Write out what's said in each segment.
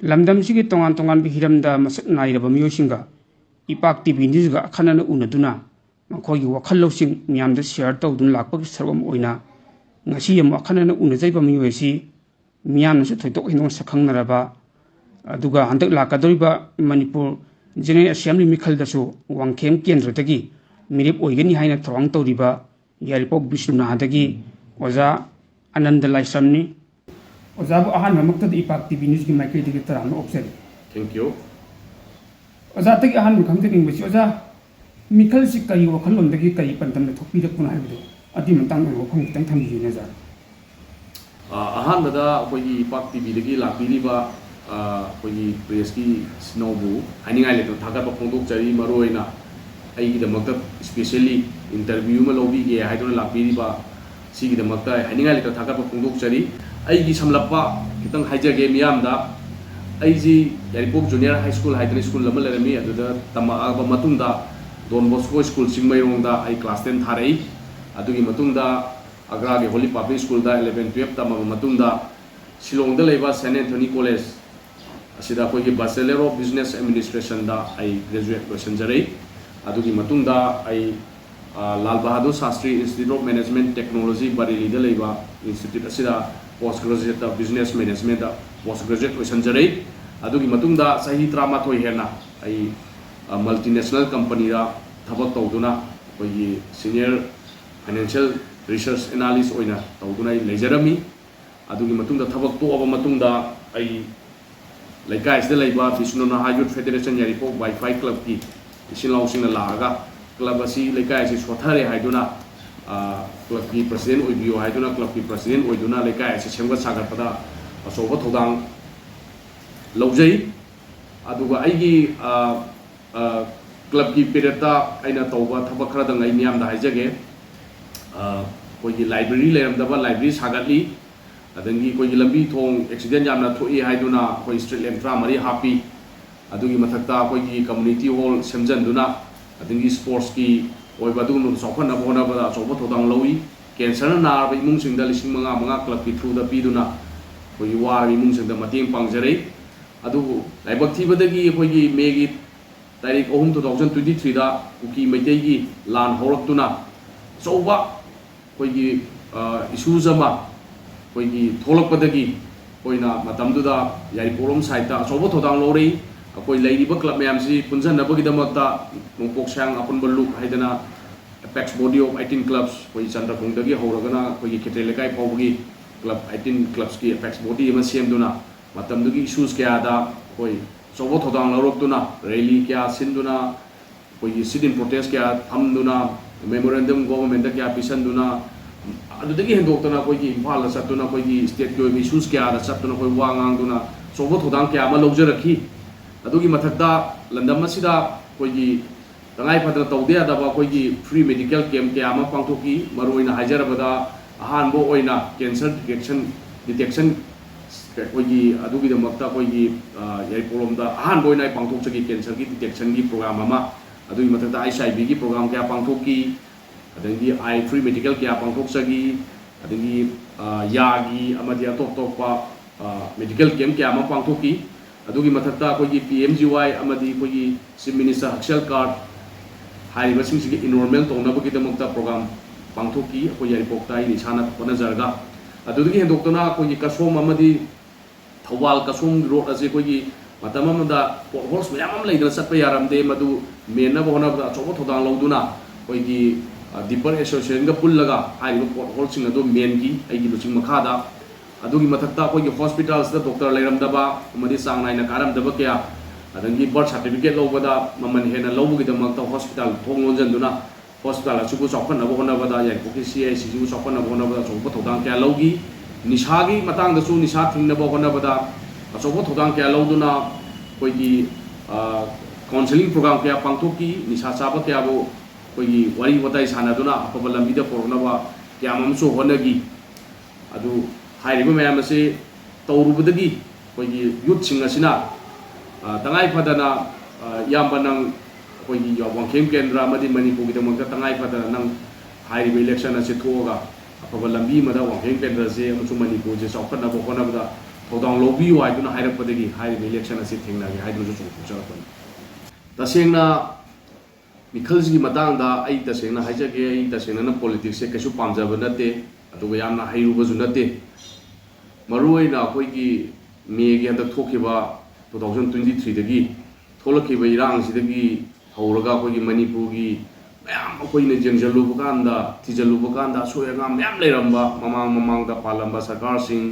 ꯂꯝꯗꯝꯁꯤꯒꯤ ꯇꯣꯉꯥꯟ ꯇꯣꯉꯥꯟꯕ ꯍꯤꯔꯝꯗ ꯃꯁꯛ ꯅꯥꯏꯔꯕ ꯃꯤꯑꯣꯏꯁꯤꯡꯒ ꯏꯄꯥꯛ ꯇꯤꯚꯤ ꯅ꯭ꯌꯨꯁꯒ ꯑꯈꯟꯅꯅ ꯎꯅꯗꯨꯅ ꯃꯈꯣꯏꯒꯤ ꯋꯥꯈꯜ ꯂꯧꯁꯤꯡ ꯃꯤꯌꯥꯝꯗ ꯁꯦꯌꯔ ꯇꯧꯗꯨꯅ ꯂꯥꯛꯄꯒꯤ ꯁꯔꯨꯛ ꯑꯃ ꯑꯣꯏꯅ ꯉꯁꯤ ꯑꯃꯨꯛ ꯑꯈꯟꯅꯅ ꯎꯅꯖꯩꯕ ꯃꯤꯑꯣꯏ ꯑꯁꯤ ꯃꯤꯌꯥꯝꯅꯁꯨ ꯊꯣꯏꯗꯣꯛ ꯍꯦꯟꯗꯣꯛꯅ ꯁꯛꯈꯪꯅꯔꯕ ꯑꯗꯨꯒ ꯍꯟꯗꯛ ꯂꯥꯛꯀꯗꯧꯔꯤꯕ ꯃꯅꯤꯄꯨꯔ ꯖꯦꯅꯔꯦꯜ ꯑꯦꯁꯦꯝꯕ꯭ꯂꯤ ꯃꯤꯈꯜꯗꯁꯨ ꯋꯥꯡꯈꯦꯝ ꯀꯦꯟꯗ꯭ꯔꯗꯒꯤ ꯃꯤꯔꯦꯞ ꯑꯣꯏꯒꯅꯤ ꯍꯥꯏꯅ ꯊꯧꯔꯥꯡ ꯇꯧꯔꯤꯕ ꯌꯥꯏꯔꯤꯄꯣꯛ ꯕꯤꯁꯅꯨꯅꯥꯗꯒꯤ ꯑꯣꯖꯥ ꯑꯅꯟꯗ ꯂꯥꯏꯁ꯭ꯔꯝꯅꯤ꯫ ꯑꯣꯖꯥꯕꯨ ꯑꯍꯥꯟꯕꯃꯛꯇꯗ ꯏꯄꯥꯛ ꯇꯤꯚꯤ ꯅ꯭ꯌꯨꯁꯀꯤ ꯃꯥꯏꯀꯩꯗꯒꯤ ꯇꯔꯥꯝꯅ ꯑꯣꯛꯆꯔꯤ꯫ Thank you. ꯑꯣꯖꯥꯗꯒꯤ ꯑꯍꯥꯟꯕ ꯈꯪꯖꯅꯤꯡꯕꯁꯤ ꯑꯣꯖꯥ ꯃꯤꯈꯜꯁꯤ ꯀꯔꯤ ꯋꯥꯈꯜꯂꯣꯟꯗꯒꯤ ꯀꯔꯤ ꯄꯟꯗꯝꯅ ꯊꯣꯛꯄꯤꯔꯛꯄꯅꯣ ꯍꯥꯏꯕꯗꯨ ꯑꯗꯨꯒꯤ ꯃꯇꯥꯡꯗ ꯋꯥꯐꯝ ꯈꯤꯇꯪ ꯊꯝꯕꯤꯌꯨꯅꯦ ꯑꯣꯖꯥ꯫ ꯑꯍꯥꯟꯕꯗ ꯑꯩꯈꯣꯏꯒꯤ ꯏꯄꯥꯛ ꯇꯤꯚꯤꯗꯒꯤ ꯂꯥꯛꯄꯤꯔꯤꯕ ꯑꯩꯈꯣꯏꯒꯤ ꯄ꯭ꯔꯦꯁꯀꯤ ꯁꯤꯅꯧꯕꯨ ꯍꯥꯏꯅꯤꯡꯉꯥꯏ ꯂꯩꯇꯅ ꯊꯥꯒꯠꯄ ꯐꯣꯡꯗꯣꯛꯆꯔꯤ꯫ ꯃꯔꯨꯑꯣꯏꯅ ꯑꯩꯒꯤꯗꯃꯛꯇ ꯁ꯭ꯄꯦꯁꯤꯌꯦꯜꯂꯤ ꯏꯟꯇꯔꯚ꯭ꯌꯨ ꯑꯃ ꯂꯧꯕꯤꯒꯦ ꯍꯥꯏꯗꯨꯅ ꯂꯥꯛꯄꯤꯔꯤꯕ ꯁꯤꯒꯤꯗꯃꯛꯇ ꯍꯥꯏꯅꯤꯡꯉꯥꯏ ꯂꯩꯇꯅ ꯊꯥꯒꯠꯄ ꯐꯣꯡꯗꯣꯛꯆꯔꯤ꯫ ꯑꯩꯒꯤ ꯁꯝꯂꯞꯄ ꯈꯤꯇꯪ ꯍꯥꯏꯖꯒꯦ ꯃꯤꯌꯥꯝꯗ꯫ ꯑꯩꯁꯤ ꯌꯥꯏꯔꯤꯄꯣꯛ ꯖꯨꯅꯤꯌꯔ ꯍꯥꯏ ꯁ꯭ꯀꯨꯜ ꯍꯥꯏꯗꯅ ꯁ꯭ꯀꯨꯜ ꯑꯃ ꯂꯩꯔꯝꯃꯤ, ꯑꯗꯨꯗ ꯇꯝꯃꯛꯑꯕ ꯃꯇꯨꯡꯗ ꯗꯣꯟ ꯕꯣꯁꯀꯣ ꯁ꯭ꯀꯨꯜ ꯆꯤꯡꯃꯩꯔꯣꯡꯗ ꯑꯩ ꯀ꯭ꯂꯥꯁ 10 ꯊꯥꯔꯛꯏ꯫ ꯑꯗꯨꯒꯤ ꯃꯇꯨꯡꯗ ꯑꯒ꯭ꯔꯥꯒꯤ ꯍꯣꯂꯤ ꯄꯥꯕ꯭ꯂꯤꯛ ꯁ꯭ꯀꯨꯜꯗ 11-12 ꯇꯝꯃꯕ ꯃꯇꯨꯡꯗ ꯁꯤꯂꯣꯡꯗ ꯂꯩꯕ ꯁꯦꯟꯠ ꯑꯦꯟꯊꯣꯅꯤ ꯀꯣꯂꯦꯖ ꯑꯁꯤꯗ ꯑꯩꯈꯣꯏꯒꯤ ꯕꯦꯆꯦꯂꯔ ꯑꯣꯐ ꯕꯤꯖꯤꯅꯦꯁ ꯑꯦꯗꯃꯤꯅꯤꯁꯇ꯭ꯔꯦꯁꯟꯗ ꯑꯩ ꯒ꯭ꯔꯦꯖꯨꯑꯦꯠ ꯂꯣꯏꯁꯤꯟꯖꯔꯦ꯫ ꯑꯗꯨꯒꯤ ꯃꯇꯨꯡꯗ ꯑꯩ Lal Bahadur Shastri institute of management technology ꯕꯔꯦꯂꯤꯗ ꯂꯩꯕ ꯏꯟꯁꯇꯤꯇ꯭ꯌꯨꯠ ꯑꯁꯤꯗ ꯄꯣꯁꯠ ꯒ꯭ꯔꯦꯖꯨꯑꯦꯠꯇ ꯕꯤꯖꯤꯅꯦꯁ ꯃꯦꯅꯦꯖꯃꯦꯟꯠꯇ ꯄꯣꯁꯠ ꯒ꯭ꯔꯦꯖꯨꯑꯦꯠꯂꯣꯏꯁꯤꯟꯖꯔꯦ꯫ ꯑꯗꯨꯒꯤ ꯃꯇꯨꯡꯗ ꯆꯍꯤ 13 ꯍꯦꯟꯅ ꯑꯩ ꯃꯜꯇꯤꯅꯦꯁꯅꯦꯜ ꯀꯝꯄꯅꯤꯗ ꯊꯕꯛ ꯇꯧꯗꯨꯅ ꯑꯩꯈꯣꯏꯒꯤ ꯁꯤꯅꯤꯌꯔ ꯐꯥꯏꯅꯥꯟꯁꯤꯌꯦꯜ ꯔꯤꯁꯔꯆ ꯑꯦꯅꯥꯂꯤꯁꯠ ꯑꯣꯏꯅ ꯇꯧꯗꯨꯅ ꯑꯩ ꯂꯩꯖꯔꯝꯃꯤ꯫ ꯑꯗꯨꯒꯤ ꯃꯇꯨꯡꯗ ꯊꯕꯛ ꯇꯣꯛꯑꯕ ꯃꯇꯨꯡꯗ ꯑꯩ ꯂꯩꯀꯥꯏꯁꯤꯗ ꯂꯩꯕ ꯕꯤꯁꯅꯨꯅꯥꯍꯥ ꯌꯨꯊ ꯐꯦꯗꯔꯦꯁꯟ ꯌꯥꯏꯔꯤꯄꯣꯛ ꯋꯥꯏꯐꯥꯏ ꯀ꯭ꯂꯕꯀꯤ ꯏꯆꯤꯜ ꯏꯅꯥꯎꯁꯤꯡꯅ ꯂꯥꯛꯑꯒ ꯀ꯭ꯂꯕ ꯑꯁꯤ ꯂꯩꯀꯥꯏ ꯑꯁꯤ ꯁꯣꯊꯔꯦ ꯍꯥꯏꯗꯨꯅ ꯀ꯭ꯂꯕꯀꯤ ꯄ꯭ꯔꯁꯤꯗꯦꯟꯠ ꯑꯣꯏꯕꯤꯌꯨ ꯍꯥꯏꯗꯨꯅ ꯀ꯭ꯂꯕꯀꯤ ꯄ꯭ꯔꯁꯤꯗꯦꯟꯠ ꯑꯣꯏꯗꯨꯅ ꯂꯩꯀꯥꯏ ꯑꯁꯤ ꯁꯦꯝꯒꯠ ꯁꯥꯒꯠꯄꯗ ꯑꯆꯧꯕ ꯊꯧꯗꯥꯡ ꯂꯧꯖꯩ꯫ ꯑꯗꯨꯒ ꯑꯩꯒꯤ ꯀ꯭ꯂꯕꯀꯤ ꯄꯤꯔꯤꯌꯗꯇ ꯑꯩꯅ ꯇꯧꯕ ꯊꯕꯛ ꯈꯔꯗꯪ ꯑꯩ ꯃꯤꯌꯥꯝꯗ ꯍꯥꯏꯖꯒꯦ꯫ ꯑꯩꯈꯣꯏꯒꯤ ꯂꯥꯏꯕ꯭ꯔꯦꯔꯤ ꯂꯩꯔꯝꯗꯕ ꯂꯥꯏꯕ꯭ꯔꯦꯔꯤ ꯁꯥꯒꯠꯂꯤ, ꯑꯗꯒꯤ ꯑꯩꯈꯣꯏꯒꯤ ꯂꯝꯕꯤ ꯊꯣꯡ ꯑꯦꯛꯁꯤꯗꯦꯟꯠ ꯌꯥꯝꯅ ꯊꯣꯛꯏ ꯍꯥꯏꯗꯨꯅ ꯑꯩꯈꯣꯏ ꯁ꯭ꯇ꯭ꯔꯤꯠ ꯂꯦꯝꯞ 34 ꯍꯥꯞꯄꯤ꯫ ꯑꯗꯨꯒꯤ ꯃꯊꯛꯇ ꯑꯩꯈꯣꯏꯒꯤ ꯀꯝꯃꯨꯅꯤꯇꯤ ꯍꯣꯜ ꯁꯦꯝꯖꯤꯟꯗꯨꯅ ꯑꯗꯒꯤ ꯁ꯭ꯄꯣꯔꯠꯁꯀꯤ ꯑꯣꯏꯕ ꯑꯗꯨꯒꯨꯝꯂꯕ ꯆꯥꯎꯈꯠꯅꯕ ꯍꯣꯠꯅꯕꯗ ꯑꯆꯧꯕ ꯊꯧꯗꯥꯡ ꯂꯧꯏ꯫ ꯀꯦꯟꯁꯔꯅ ꯅꯥꯔꯕ ꯏꯃꯨꯡꯁꯤꯡꯗ 5,000 ꯀ꯭ꯂꯕꯀꯤ ꯊ꯭ꯔꯨꯗ ꯄꯤꯗꯨꯅ ꯑꯩꯈꯣꯏꯒꯤ ꯋꯥꯔꯕ ꯏꯃꯨꯡꯁꯤꯡꯗ ꯃꯇꯦꯡ ꯄꯥꯡꯖꯔꯤ꯫ ꯑꯗꯨꯕꯨ ꯂꯥꯏꯕꯛ ꯊꯤꯕꯗꯒꯤ ꯑꯩꯈꯣꯏꯒꯤ ꯃꯦꯒꯤ ꯇꯥꯔꯤꯛ 3, 2023ꯗ ꯀꯨꯀꯤ ꯃꯩꯇꯩꯒꯤ ꯂꯥꯟ ꯍꯧꯔꯛꯇꯨꯅ ꯑꯆꯧꯕ ꯑꯩꯈꯣꯏꯒꯤ ꯏꯁꯨꯁ ꯑꯃ ꯑꯩꯈꯣꯏꯒꯤ ꯊꯣꯛꯂꯛꯄꯗꯒꯤ ꯑꯩꯈꯣꯏꯅ ꯃꯇꯝꯗꯨꯗ ꯌꯥꯏꯔꯤꯄꯣꯛꯂꯣꯝ ꯁꯥꯏꯠꯇ ꯑꯆꯧꯕ ꯊꯧꯗꯥꯡ ꯂꯧꯔꯛꯏ꯫ ꯑꯩꯈꯣꯏ ꯂꯩꯔꯤꯕ ꯀ꯭ꯂꯕ ꯃꯌꯥꯝꯁꯤ ꯄꯨꯟꯁꯤꯟꯅꯕꯒꯤꯗꯃꯛꯇ ꯅꯣꯡꯄꯣꯛ ꯁꯥꯡ ꯑꯄꯨꯟꯕ ꯂꯨꯞ ꯍꯥꯏꯗꯅ ꯑꯦꯄꯦꯛꯁ ꯕꯣꯗꯤ ꯑꯣꯐ 18 ꯀ꯭ꯂꯕꯁ ꯑꯩꯈꯣꯏ ꯆꯟꯗ꯭ꯔꯈꯣꯡꯗꯒꯤ ꯍꯧꯔꯒꯅ ꯑꯩꯈꯣꯏꯒꯤ ꯈꯦꯇ꯭ꯔꯤ ꯂꯩꯀꯥꯏ ꯐꯥꯎꯕꯒꯤ ꯀ꯭ꯂꯕ 18 ꯀ꯭ꯂꯕꯁꯀꯤ ꯑꯦꯄꯦꯛꯁ ꯕꯣꯗꯤ ꯑꯃ ꯁꯦꯝꯗꯨꯅ ꯃꯇꯝꯗꯨꯒꯤ ꯏꯁꯨꯁ ꯀꯌꯥꯗ ꯑꯩꯈꯣꯏ ꯑꯆꯧꯕ ꯊꯧꯗꯥꯡ ꯂꯧꯔꯛꯇꯨꯅ ꯔꯦꯂꯤ ꯀꯌꯥ ꯁꯤꯟꯗꯨꯅ ꯑꯩꯈꯣꯏꯒꯤ ꯁꯤꯠ ꯏꯟ ꯄ꯭ꯔꯣꯇꯦꯁ ꯀꯌꯥ ꯊꯝꯗꯨꯅ ꯃꯦꯃꯣꯔꯦꯟꯗꯝ ꯒꯣꯚꯔꯟꯃꯦꯟꯠꯇ ꯀꯌꯥ ꯄꯤꯁꯟꯗꯨꯅ ꯑꯗꯨꯗꯒꯤ ꯍꯦꯟꯗꯣꯛꯇꯅ ꯑꯩꯈꯣꯏꯒꯤ ꯏꯝꯐꯥꯜꯗ ꯆꯠꯇꯨꯅ ꯑꯩꯈꯣꯏꯒꯤ ꯁ꯭ꯇꯦꯠꯀꯤ ꯑꯣꯏꯕ ꯏꯁꯨꯁ ꯀꯌꯥꯗ ꯆꯠꯇꯨꯅ ꯑꯩꯈꯣꯏ ꯋꯥ ꯉꯥꯡꯗꯨꯅ ꯑꯆꯧꯕ ꯊꯧꯗꯥꯡ ꯀꯌా ꯑꯃ ꯂꯧꯖꯔꯛꯈꯤ꯫ ꯑꯗꯨꯒꯤ ꯃꯊꯛꯇ ꯂꯝꯗꯝ ꯑꯁꯤꯗ ꯑꯩꯈꯣꯏꯒꯤ ꯇꯉꯥꯏꯐꯗꯅ ꯇꯧꯗ ꯌꯥꯗꯕ ꯑꯩꯈꯣꯏꯒꯤ ꯐ꯭ꯔꯤ ꯃꯦꯗꯤꯀꯦꯜ ꯀꯦꯝꯞ ꯀꯌꯥ ꯑꯃ ꯄꯥꯡꯊꯣꯛꯈꯤ꯫ ꯃꯔꯨꯑꯣꯏꯅ ꯍꯥꯏꯖꯔꯕꯗ ꯑꯍꯥꯟꯕ ꯑꯣꯏꯅ ꯀꯦꯟꯁꯔ ꯗꯤꯇꯦꯛꯁꯟ ꯑꯩꯈꯣꯏꯒꯤ ꯑꯗꯨꯒꯤꯗꯃꯛꯇ ꯑꯩꯈꯣꯏꯒꯤ ꯌꯥꯏꯔꯤꯄꯣꯛꯂꯣꯝꯗ ꯑꯍꯥꯟꯕ ꯑꯣꯏꯅ ꯑꯩ ꯄꯥꯡꯊꯣꯛꯆꯈꯤ ꯀꯦꯟꯁꯔꯒꯤ ꯗꯤꯇꯦꯛꯁꯟꯒꯤ ꯄ꯭ꯔꯣꯒ꯭ꯔꯥꯝ ꯑꯃ꯫ ꯑꯗꯨꯒꯤ ꯃꯊꯛꯇ HIV ꯄ꯭ꯔꯣꯒ꯭ꯔꯥꯝ ꯀꯌా ꯄꯥꯡꯊꯣꯛꯈꯤ, ꯑꯗꯒꯤ ꯐ꯭ꯔꯤ ꯃꯦꯗꯤꯀꯦꯜ ꯀꯌꯥ ꯄꯥꯡꯊꯣꯛꯆꯈꯤ, ꯑꯗꯒꯤ ꯌꯥꯒꯤ ꯑꯃꯗꯤ ꯑꯇꯣꯞ ꯑꯇꯣꯞꯄ ꯃꯦꯗꯤꯀꯦꯜ ꯀꯦꯝꯞ ꯀꯌꯥ ꯑꯃ ꯄꯥꯡꯊꯣꯛꯈꯤ꯫ ꯑꯗꯨꯒꯤ ꯃꯊꯛꯇ ꯑꯩꯈꯣꯏꯒꯤ PMGY ꯑꯃꯗꯤ ꯑꯩꯈꯣꯏꯒꯤ ꯆꯤꯐ ꯃꯤꯅꯤꯁꯇꯔ ꯍꯛꯁꯦꯜ ꯀꯥꯔꯗ ꯍꯥꯏꯔꯤꯕꯁꯤꯡꯁꯤꯒꯤ ꯏꯟꯔꯣꯜꯃꯦꯟꯠ ꯇꯧꯅꯕꯒꯤꯗꯃꯛꯇ ꯄ꯭ꯔꯣꯒ꯭ꯔꯥꯝ ꯄꯥꯡꯊꯣꯛꯈꯤ ꯑꯩꯈꯣꯏ ꯌꯥꯏꯔꯤꯄꯣꯛꯇ ꯑꯩꯅ ꯏꯁꯥꯅ ꯍꯣꯠꯅꯖꯔꯒ꯫ ꯑꯗꯨꯗꯒꯤ ꯍꯦꯟꯗꯣꯛꯇꯨꯅ ꯑꯩꯈꯣꯏꯒꯤ ꯀꯁꯣꯝ ꯑꯃꯗꯤ ꯊꯧꯕꯥꯜ ꯀꯁꯣꯝ ꯔꯣꯗ ꯑꯁꯤ ꯑꯩꯈꯣꯏꯒꯤ ꯃꯇꯝ ꯑꯃꯗ ꯄꯣꯠ ꯍꯣꯜꯁ ꯃꯌꯥꯝ ꯑꯃ ꯂꯩꯗꯅ ꯆꯠꯄ ꯌꯥꯔꯝꯗꯦ, ꯃꯗꯨ ꯃꯦꯟꯅꯕ ꯍꯣꯠꯅꯕꯗ ꯑꯆꯧꯕ ꯊꯧꯗꯥꯡ ꯂꯧꯗꯨꯅ ꯑꯩꯈꯣꯏꯒꯤ ꯗꯤꯄꯔ ꯑꯦꯁꯣꯁꯤꯌꯦꯁꯟꯒ ꯄꯨꯜꯂꯒ ꯍꯥꯏꯔꯤꯕ ꯄꯣꯠ ꯍꯣꯜꯁꯤꯡ ꯑꯗꯨ ꯃꯦꯟꯈꯤ ꯑꯩꯒꯤ ꯂꯨꯆꯤꯡ ꯃꯈꯥꯗ꯫ ꯑꯗꯨꯒꯤ ꯃꯊꯛꯇ ꯑꯩꯈꯣꯏꯒꯤ ꯍꯣꯁꯄꯤꯇꯥꯜꯁꯤꯗ ꯗꯣꯛꯇꯔ ꯂꯩꯔꯝꯗꯕ ꯑꯃꯗꯤ ꯆꯥꯡ ꯅꯥꯏꯅ ꯀꯥꯔꯝꯗꯕ ꯀꯌా, ꯑꯗꯒꯤ ꯕꯔꯊ ꯁꯥꯔꯇꯤꯐꯤꯀꯦꯠ ꯂꯧꯕꯗ ꯃꯃꯜ ꯍꯦꯟꯅ ꯂꯧꯕꯒꯤꯗꯃꯛꯇ ꯍꯣꯁꯄꯤꯇꯥꯜ ꯊꯣꯡ ꯂꯣꯟꯖꯤꯟꯗꯨꯅ ꯍꯣꯁꯄꯤꯇꯥꯜ ꯑꯁꯤꯕꯨ ꯆꯥꯎꯈꯠꯅꯕ ꯍꯣꯠꯅꯕꯗ ꯌꯥꯏꯔꯤꯄꯣꯛꯀꯤ CICꯁꯤꯕꯨ ꯆꯥꯎꯈꯠꯅꯕ ꯍꯣꯠꯅꯕꯗ ꯑꯆꯧꯕ ꯊꯧꯗꯥꯡ ꯀꯌꯥ ꯂꯧꯈꯤ꯫ ꯅꯤꯁꯥꯒꯤ ꯃꯇꯥꯡꯗꯁꯨ ꯅꯤꯁꯥ ꯊꯤꯡꯅꯕ ꯍꯣꯠꯅꯕꯗ ꯑꯆꯧꯕ ꯊꯧꯗꯥꯡ ꯀꯌꯥ ꯂꯧꯗꯨꯅ ꯑꯩꯈꯣꯏꯒꯤ ꯀꯥꯎꯟꯁꯤꯂꯤꯡ ꯄ꯭ꯔꯣꯒ꯭ꯔꯥꯝ ꯀꯌꯥ ꯄꯥꯡꯊꯣꯛꯈꯤ꯫ ꯅꯤꯁꯥ ꯆꯥꯕ ꯀꯌꯥꯕꯨ ꯑꯩꯈꯣꯏꯒꯤ ꯋꯥꯔꯤ ꯋꯥꯇꯥꯏ ꯁꯥꯟꯅꯗꯨꯅ ꯑꯐꯕ ꯂꯝꯕꯤꯗ ꯄꯨꯔꯛꯅꯕ ꯀꯌꯥ ꯑꯃꯁꯨ ꯍꯣꯠꯅꯈꯤ꯫ ꯑꯗꯨ ꯍꯥꯏꯔꯤꯕ ꯃꯌꯥꯝ ꯑꯁꯤ ꯇꯧꯔꯨꯕꯗꯒꯤ ꯑꯩꯈꯣꯏꯒꯤ ꯌꯨꯠꯁꯤꯡ ꯑꯁꯤꯅ ꯇꯉꯥꯏꯐꯗꯅ ꯏꯌꯥꯝꯕ ꯅꯪ ꯑꯩꯈꯣꯏꯒꯤ ꯋꯥꯡꯈꯦꯝ ꯀꯦꯟꯗ꯭ꯔ ꯑꯃꯗꯤ ꯃꯅꯤꯄꯨꯔꯒꯤꯗꯃꯛꯇ ꯇꯉꯥꯏꯐꯗꯅ ꯅꯪ ꯍꯥꯏꯔꯤꯕ ꯏꯂꯦꯛꯁꯟ ꯑꯁꯤ ꯊꯣꯛꯑꯒ ꯑꯐꯕ ꯂꯝꯕꯤ ꯑꯃꯗ ꯋꯥꯡꯈꯦꯝ ꯀꯦꯟꯗ꯭ꯔꯁꯦ ꯑꯃꯁꯨꯡ ꯃꯅꯤꯄꯨꯔꯁꯦ ꯆꯥꯎꯈꯠꯅꯕ ꯍꯣꯠꯅꯕꯗ थौदां लौबियु हाइदुना हाइरकपदगी हाइरिबे इलेक्शन असे थेंगनागे हाइदुजु चोंथोकजरपनि तसेंगना मिखलसिगी मतांगदा आई तसेंगना हाइजगे आई तसेंगना पॉलिटिक्स से कैसु पामजब नते अदुगा यामना हाइरुबजु नते मरुओइना अखोइगी मेगी हंदक थोखिबा 2023 दगी थोलखिबा इरांगसिदगी हौरगा अखोइगी मणिपुरगी मैम अखोइने जेंजलुबकांदा थिजलुबकांदा सोयगा मैम लेरंबा ममांग ममांगदा पालंबा सरकारसिंग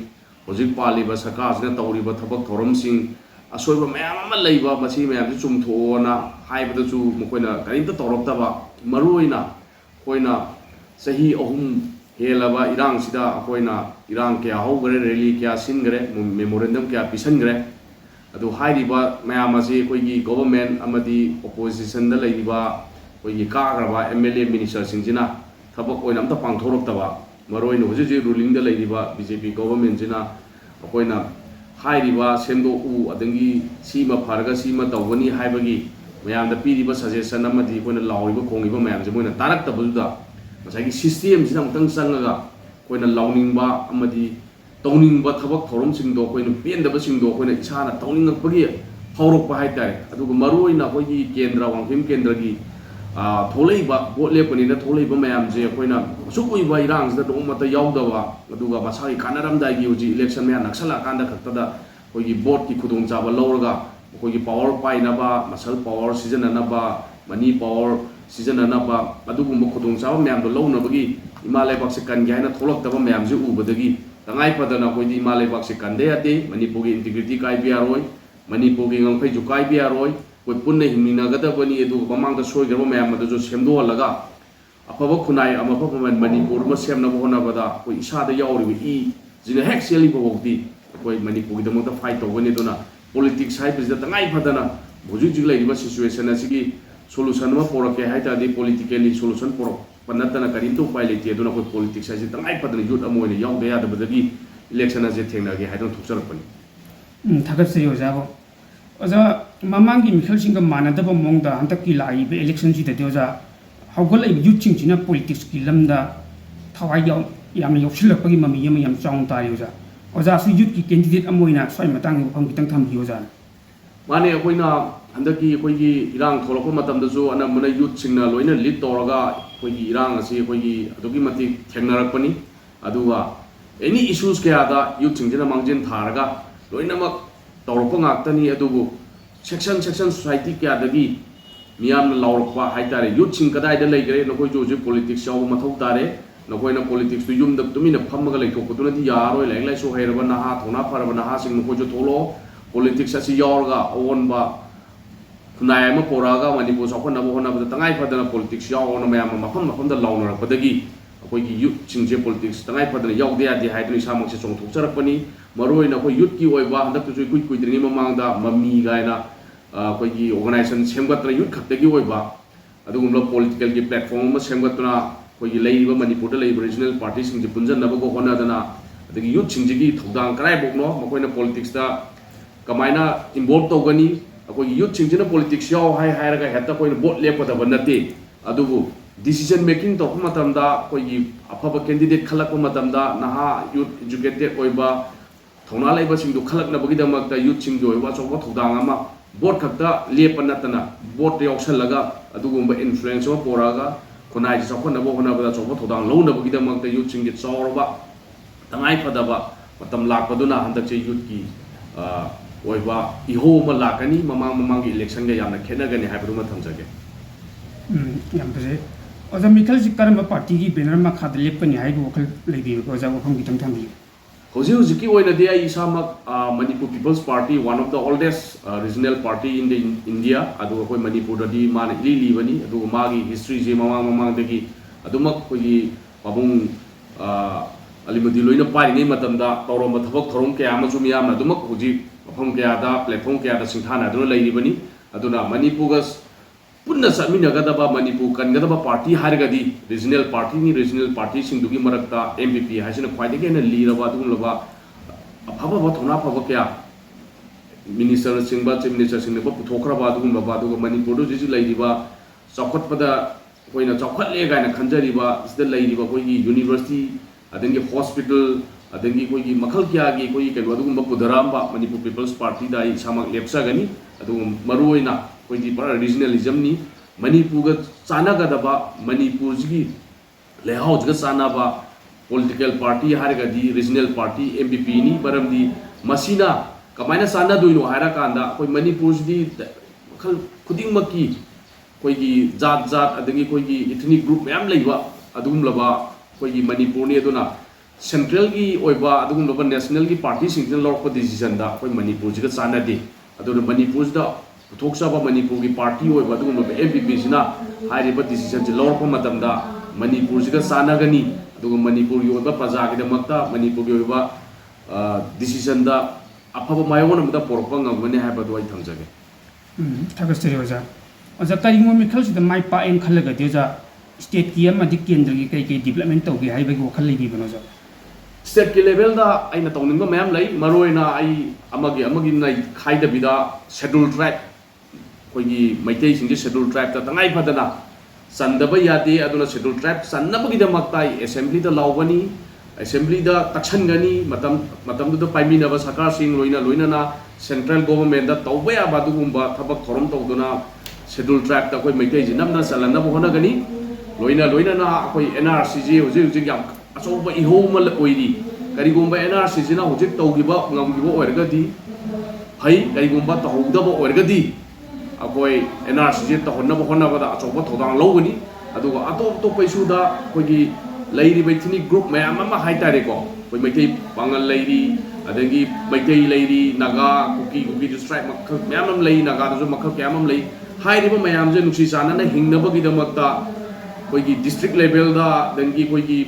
होजिक पालिबा सरकारसिना तौरिबा थबक थोरमसिंग असोइबा मैम अमा लैबा मसी मैम चुमथोना हाइबदसु मखोइना करिंता तौरक्तबा मरुओइना खोइना सही अहुम हेलबा इरांगसिदा अखोइना इरांग क्या हौगरे रैली क्या सिनगरे मेमोरेंडम क्या पिसनगरे अदु हाइरिबा मैम असे कोइगी गवर्नमेंट अमदी ओपोजिशन दा लैरिबा कोइगी काग्रबा एमएलए मिनिस्टर सिंजिना थबक ओइना अमता पांथोरक्तबा मरोइना हुजिजि रूलिंग दा लैरिबा बीजेपी गवर्नमेंट जिना अखोइना हाइरिबा सेमदो उ अदंगी सीमा फरगा सीमा तौगनी हाइबगी मैम दा पीरिबा सजेशन अमदी कोइना लाउरिबा खोंगिबा मैम जे मोइना तारक्तबुदा मसागी सिस्टम सिना अमतंग संगगा कोइना लाउनिंगबा अमदी तौनिंगबा थबक थोरमसिंगदो कोइना पेंदबसिंगदो कोइना इसाना तौनिंगपगी फौरकपा हाइतारे अदुगा मरुओइना कोइगी केंद्र वांगफिम केंद्रगी थोलैबा बोट लेपनिना थोलैबा मैम जे कोइना सुकुइबा इरांगसदा दोमता यावदबा अदुगा मसागी कानारमदागी हुजि इलेक्शन मैया नक्सला कांदा खक्तदा कोइगी बोट की खुदोंचाबा लौरगा कोइगी power पाइनाबा muscle power सिजननाबा money power सिजननाबा अदुगुम्बा खुदोंचाबा मैमदो लौनबगी इमा लेबाकसे कनगे हाइना थोलक्तबा मैमजे उबदगी तंगाई फदना कोइदी इमा लेबाकसे कनदे याते मणिपुरगी इंटीग्रिटी काइबियारोय मणिपुरगी ngangphaiju काइबियारोय कोइ पुन्ना हिंमिनागदबनी एदु ममांगदा सोइगरबा मैम अदुजु सेमदोलगा अफबा खुनाई अमफबा मणिपुर म सेमनबा होनबदा कोइ इसादा यावरिबि इ जिना हेक सेली बवक्ति कोइ मणिपुरगी दमता फाइट तौगनी दुना पॉलिटिक्स हाइबिसदा तंगाई फदना हुजुजु लैरिबा सिचुएशन असिगी सोल्यूशन में पोरके हाइतादि पॉलिटिकली सोल्यूशन पोरक पन्नतना करिंतो उपाय लेते दुना कोइ पॉलिटिक्स हाइजे तंगाई फदना यूथ अमोइने यावदे यादबदगी इलेक्शन हाइजे थेंगनागे हाइदन थुकसरपनि थागतसे ओजाबो ओजा ममांगी मिखलसिंग मानदब मोंगदा हंतकी लाइबे इलेक्शन सिददि ओजा हौगलै यूथसिंगसिना पॉलिटिक्स की लमदा थवाई याम योक्सिलपगी ममी यम याम चाउं तारि ओजा ओजा सु यूथ की कैंडिडेट अमोइना स्वाइ मतंग फम कितंग थमबि ओजा माने अखोइना हंदकी अखोइगी इरांग थोलको मतमदसु अनमना यूथ सिंगना लोइना लीड तौरगा अखोइगी इरांग असी अखोइगी अदुगी मति थेंगनरकपनि अदुगा एनी इश्यूज कयादा यूथ सिंगजना मांगजिन थारगा लोइनमक तौरको ngaktani adugu section society kyaadagi miyamna laurokpa haitare youth sing kadai da leigre nokoi joju politics yaw mathau tare nokoina politics tu yum da tumina phammaga leithokuduna di yaroi lai so hairaba naha thona faraba naha sing nokoi jo tholo politics asi yawarga onba kunai ma poraga manipur sokon na bohona ba tangai phadana politics yaw on mayam mafam da launara padagi अखोई youth सिंजे politics तंगाई फदना यावदे यादे हाइदुनि सामक से चोंथोकचरपनि मरोइना अखोई youth की ओइबा हंदकतुजु कुइ कुइद्रिनि ममांगदा मम्मी गायना अखोई ऑर्गेनाइजेशन सेमगतरा यूथ खक्तगी ओइबा अदुगुमला पॉलिटिकल की प्लेटफॉर्म म सेमगतना अखोई लेइबा मणिपुरदा लेइबा रीजनल पार्टी सिंजे पुंजनबगो होनादना अदगी यूथ सिंजेगी थौदांग कराय बोकनो मखोइना पॉलिटिक्स दा कमाइना इन्वॉल्व तौगनी अखोई यूथ सिंजेना पॉलिटिक्स याव हाय हायरगा हेता कोइना वोट लेपदब नते अदुबु decision making to matamda koi afaba candidate khalak matamda naha youth educated oiba thona laiba sing du khalak na bagi damak ta youth sing do oiba chokba thodang ama board khakta lepanatana board yoksal laga adugumba influence wa poraga khonai chokba na bo hona ba chokba thodang lo na bagi damak ta youth sing ge chawrba tangai phadaba matam lakpaduna handak che youth ki oiba iho ma lakani mamang gi election ga yamna khenagani haibru ma thamjage yam pese ओजा मिखल जिकर म party की banner मा खाद लेपनि हाइबो वखल लेबि ओजा वखम गितंग थांबि होजे होजिकी ओइना दे आई सामक Manipur People's Party one of the oldest regional party in the India अदु कोइ मणिपुर दि मान लिबनि अदु मागी हिस्ट्री जे ममांग दगी अदुमक कोइ पाबुंग अलिमदि लोइना पारिङै मतमदा तौरम थबक थरोम के आमजु मियाम अदुमक होजि मफम के आदा प्लेटफॉर्म के आदा सिंथाना अदु लैरिबनि अदुना मणिपुर पुन्ना समिनगदबा मणिपुर कनगदबा पार्टी हारगदी रीजनल पार्टी सिंदुगी मरक्ता एमपीपी हासिना ख्वाइदगी ने लीरबा दुगुलबा अफबा थोना फबा क्या मिनिस्टर सिंबा चीफ मिनिस्टर सिंबा पुथोखरबा दुगुलबा दुग मणिपुर जिजि लैरिबा चौखटपदा कोइना चौखटले गायना खंजरिबा सिदा लैरिबा कोइगी यूनिवर्सिटी अदंगी हॉस्पिटल अदंगी कोई मखल क्या की कोई के अदुगुम पुधरांबा मणिपुर पीपल्स पार्टी दा इसामक लेप्सगनी अदुगुम मरुओइना कोई पर रीजनलिज्म नि मणिपुर चानागदबा मणिपुर जी लेहाउस ग चानाबा पॉलिटिकल पार्टी हारगदी रीजनल पार्टी एमपीपी नि बरमदी मसीना कमायना चाना दुइनो हारा कांदा कोई मणिपुर जी मखल खुदिंग मकी कोई जात जात अदंगी कोई इथनिक ग्रुप मैम लेबा अदुगुम लबा कोई मणिपुर नि अदुना सेंट्रल की ओइबा अदुगुम लबा नेशनल की पार्टी सिंगल लॉक डिसीजन दा कोई मणिपुर जी ग चाना दे अदुना मणिपुर दा पुथोक्साबा मणिपुर की पार्टी ओइबा अदुगुम लबा एमपीपी सिना हारिबा डिसीजन जे लॉक मतमदा मणिपुर जी ग चानागनी अदुगुम मणिपुर की ओइबा प्रजा की दमकता मणिपुर की ओइबा डिसीजन दा अफब मायोन अमदा पोरपा ngमने हाबदो आई थंजगे थागस्ते ओजा ओजा करिंगो मिखल सिदा माइ पा एन खलगा देजा स्टेट की अमदि केंद्र की कई कई डेवलपमेंट तौगे हाइबगी वखल लेबी बनोजा स्टेट के लेवल दा आइना तौनिंग मैम लई मरोइना आई अमगी नाइ खाइदबिदा शेड्यूल ट्राइब कोई मैतै सिंग शेड्यूल ट्राइब ता तंगाई फदना संदब यादे अदुना शेड्यूल ट्राइब सन्नबगी दमकता असेंबली दा लाउगनी असेंबली दा तक्सनगनी मतम दु पाइमिनब सरकार सिंग लोइना सेंट्रल गवर्नमेंट दा तौबा याबा दुगुंबा थबक थोरम तौदुना शेड्यूल ट्राइब ता कोई मैतै जिनमना चलनब होनगनी लोइना कोई एनआरसीजी हुजिक याम अचौबा इहोमल ओइरी करिगुंबा एनआरसीजी ना हुजिक तौगिबा ngमगिबो ओरगदी फै करिगुंबा तहौदबो ओरगदी अकोई एनआरसीजी तहनब होनबदा अचौबा थौदांग लौगनी अदुगा अतोप तो पैसुदा कोई लैरी बैथिनी ग्रुप मैम अमा हाइतारे को कोई मैथै पांगल लैरी अदगी मैथै लैरी नागा कुकी डिस्ट्राइब मखल मैम लैरी नागा दजु मखल क्याम लैरी हाइरिबा मैम जे नुसी सानना हिंगनबगी दमकता कोई डिस्ट्रिक्ट लेवल दा दंगी कोई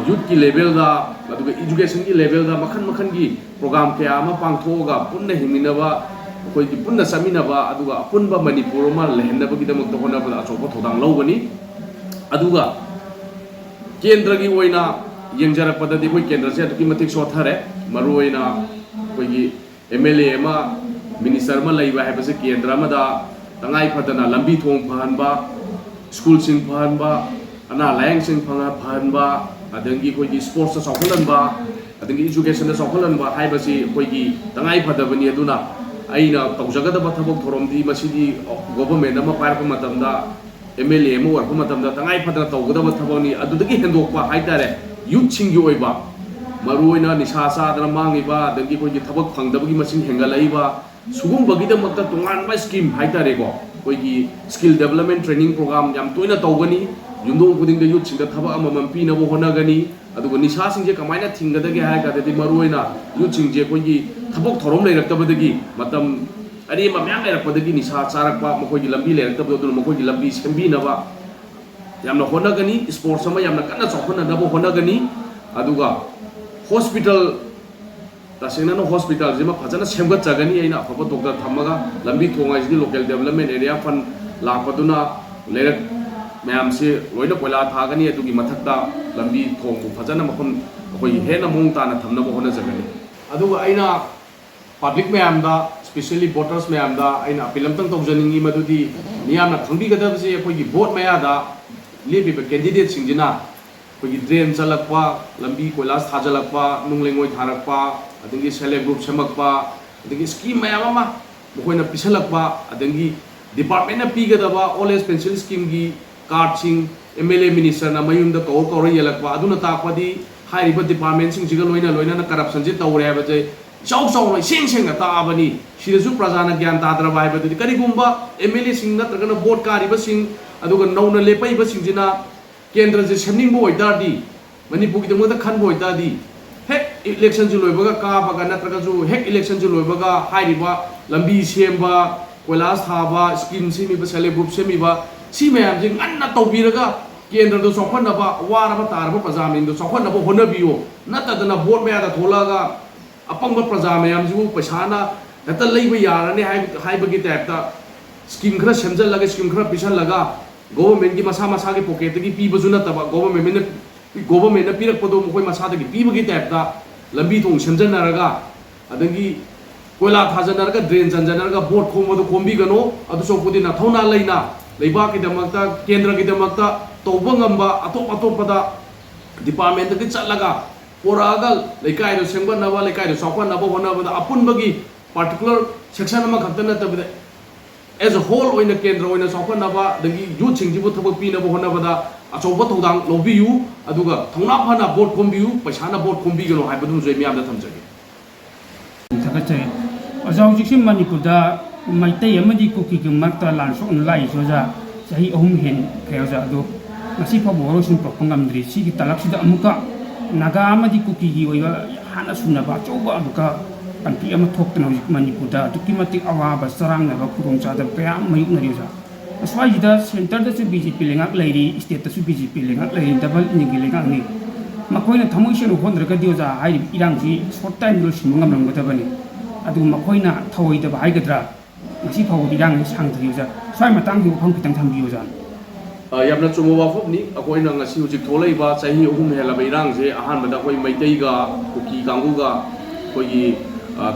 यूथ की लेवल दा अदुगा एजुकेशन की लेवल दा मखन की प्रोग्राम क्या अमा पांगथोगा पुन्ना हिमिनबा कोई पुन्ना समिनबा अदुगा अपुनबा मणिपुर मा लेहनबगी दमकता होनबदा अचौबा थौदांग लौगनी अदुगा केंद्र की ओइना यंगजरपददी कोई केंद्र से अदुकी मतिक सोथरे मरुओइना कोई एमएलए मा मिनिस्टर मा लैबा हैबसे केंद्र मदा तंगाई फदना लंबी थोंग फहनबा स्कूल सिंग फहनबा अना लायंग सिंग फहनबा अदंगी कोई स्पोर्ट्स सौखलनबा अदंगी एजुकेशन सौखलनबा हाइबसी कोई तंगाई फदबनी अदुना अइना तौजगदबा थबक थोरमदी मसिदी गवर्नमेंट अमा पारप मतमदा एमएलए अमा वर्प मतमदा तंगाई फदना तौगदबा थबनी अदुदगी हेंदोकपा हाइतारे यूथ सिंगी ओइबा मरुओइना निशा चादना मांगिबा अदंगी कोई थबक फंगदबगी मसिंग हेंगलैबा सुगुंबगीदमक्ता तोंगानबा स्कीम हाइतारे को कोई स्किल डेवलपमेंट ट्रेनिंग प्रोग्राम याम तोइना तौगनी युमदों खुदिंग यूथ सिंग थबक अमम पीनबो होनगनी अदुगा निशा सिंजे कमाइना थिंगदगे हाइगादे मरुओइना यूथ सिंजे कोई थबक थोरम लेरक्तबदगी मतम अरे मैम लेरक्पदगी निशा चारक्पा मखोगी लंबी लेरक्तबदो मखोगी लंबी सेंबीनबा यामना होनगनी स्पोर्ट्स अमा यामना कन्ना चौखननबो होनगनी अदुगा हॉस्पिटल तसेंगना हॉस्पिटल जिमा फजना सेमगत जगनी आइना अफब डॉक्टर थमगा लंबी थोंगाइसनि लोकल डेवलपमेंट एरिया फंड लापदुना लेरक मैम से लोइना कोयला थागनी अदुगी मथक्ता लंबी थोंगु फजना मखन कोई हेना मोंग ताना थमनबो होना जगनी अदुगा आइना पब्लिक मैम दा स्पेशली वोटर्स मैम दा आइना अपीलमतंग तौजनिंगी मदुदी नियामना खंबिगदबसे कोई वोट मयादा लेबिबा कैंडिडेट सिंजिना कोई ड्रेन चलक्पा लंबी कोयलास थाजलक्पा नुंगलेंगोय थारक्पा अदंगी सेल्फ ग्रुप सेमक्पा अदंगी स्कीम मैम अमा मखोइना पिसलक्पा अदंगी डिपार्टमेंट ना पीगदबा ओल्ड एज पेंशन स्कीम की कार्ड सिंग एमएलए मिनिस्टर ना मयुमदा कौर येलक्पा अदुना ताकपदी हाइरिबा डिपार्टमेंट सिंग जिगा लोइना करप्शन जे तौरे हाबजे चाउ सेंग ताबनी सिदसु प्रजाना ज्ञान ताद्रबा हाबदि करिगुंबा एमएलए सिंग नत्रगना वोट कारिबा सिंग अदुगा नौना लेपाइबा सिंजिना केंद्र से सेमनिंगबो ओइदादी मणिपुर की दमदा खनबो ओइदादी हेक इलेक्शन जो लोइबगा काबगा नत्रगा जो हेक इलेक्शन जो लोइबगा हाइरिबा लंबी सेमबा कोइलास थाबा स्कीम सिमिबा सेल्फ ग्रुप सेमिबा सी मैम जे गन्ना तौबिरगा केंद्र दो सौखनबा वारबा तारबा प्रजामिन दो सौखनबा होनबियो नतदना वोट मयादा थोलागा अपंग प्रजा मैम जो पैसाना हेक्ता लैबा यारने हाइबगी टाइपता स्कीम खरा सेमजलगा स्कीम खरा पिसलगा गवर्नमेंट की मसा की पॉकेट की पीबजु नतबा गवर्नमेंट पीरकपदो मखोय मसादगी पीबगी टाइपता लंबी थोंग सेमजनरगा अदगी कोयला थाजनरगा ड्रेन चंजनरगा बोट खोमदो खोमबिगनो अदुसोपुदी नथौना लैना लेबाकीदमक्ता केंद्रकीदमक्ता तौबा ngamba अतोप अतोपदा डिपार्टमेंट की चलगा पोरागा लेकाय सेंगनबा लेकाय चौखनबा होनबदा अपुनबगी पार्टिकुलर सेक्शन अमा खक्त नतबदा एज अ होल ओइना केंद्र ओइना चौखनबा दगी यूथ सिंगजिबु थबक पीनबा होनबदा अचौबा थौदांग लौबियु अदुगा थौना फना बोर्ड खोमबियु पैसाना बोर्ड खोमबिगनो हाइबदु जोय मियामदा थमजगे थगचे अजाउजिसिम मणिपुरदा मैतै अमदि कुकी की मक्ता लानसो लाई सोजा सही अहुम हेन खेजा दो ngasi fa boro sun propangam dri si ki talak sida amuka naga amadi kuki gi oiba hana sunna ba choba amuka kanti ama thok tna hojik manipur da to kimati awa ba sarang na ba khurong cha da pya mayuk na riusa aswai jida center da su bjp lengak lairi state da su bjp lengak lairi double ningi lengak ni makoina thamoi shen hondra ka dioja hai irang ji short time lo simangam ram gata bani adu makoina thawai da ba hai gadra ngasi fa irang sang dioja swai matang gi phang kitang tham dioja यामना चुमो वाफबनी अकोइना ngasi hujik tholaiba chahi ahum helaba irang je ahan bada koi maitai ga kuki kangu ga koi